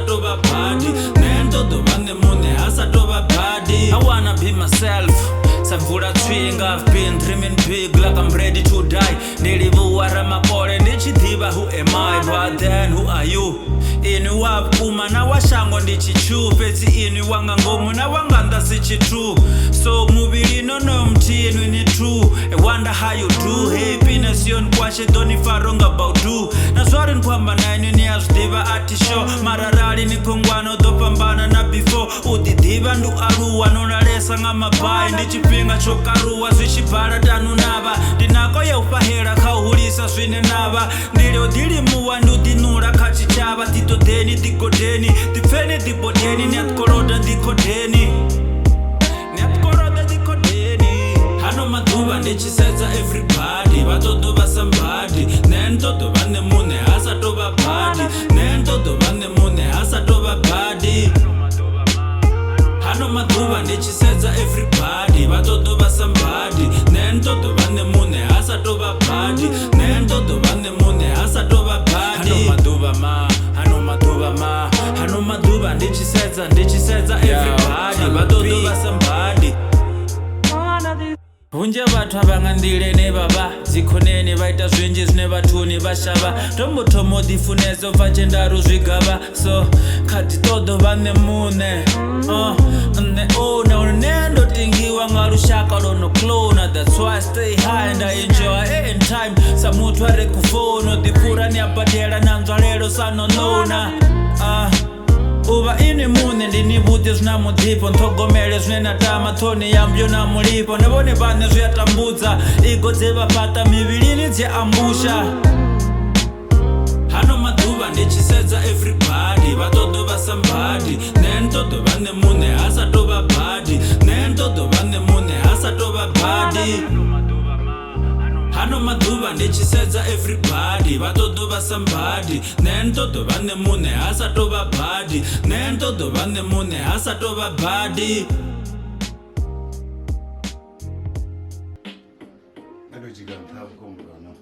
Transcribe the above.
asatova body nendodo vane mune asatova body. I wanna be myself. Savura twinga, I've been dreaming big like I'm ready to die. Nilivuwara makole ndichidiva who am I, but then who are you? Inu wapuma na washango ndichichu peti inu wanga ngomu na wanganda sichitu. So mubili nono mti inu ni true. I wonder how you do. Happiness yon kwashe doni farong about do. Na swari nkwamba na inu ni asdiva ati show. Mararali ni kongwano dopambana na before. Udidiva ndu aruwa nona lesa nga mabai. Ndichipinga chokaruwa swishibara danu naba. Dinako ya upahera kauhulisa swine naba. Ndilio dilimuwa ndu dinura kachichaba. Tito deni diko deni. Difeni dipo deni. Niatkoroda diko deni. Niatkoroda diko deni. Hano maduba ndichiseza everybody. Batodo ba somebody. Nendodo vane mune asatoba body. Nendodo vane mune asatoba body. Hano maduba ndichiseza everybody. Batodo ba somebody. Nendodo vane mune asatoba body. Nendodo vane mune asatoba body. Hano maduba ma. Hano maduba ndichiseza everybody. Batodo ba somebody. Hunja vatu havangandile ne baba zikonene vaita zvinji zvine vatuni vashava tombotomo difunezo vachendaru zvigava so katitodo vane mune ne ona unendo tingiwa ngarushaka lonoklona. That's why I stay high and I enjoy in time. Samutu are kufono dipura ni apadela nanzalelo sanonona. Uva ini mune ndinivuti zvinamudzipo ntogomele zvine tama toni yambyo na mulipo nevone vane zviyatambudza igo dzevapata mivilini dzeambusha. Hano maduva ndichisedza everybody. Vatodo va somebody. Nendodo vane mune asatova body. Nendodo vane mune asatova body. Hano maduva ndichisedza everybody. Vatodo va somebody. Nendodo vane mune asatova body. Nendodo vane mune asatova body. Ado jigan tabu kombo no.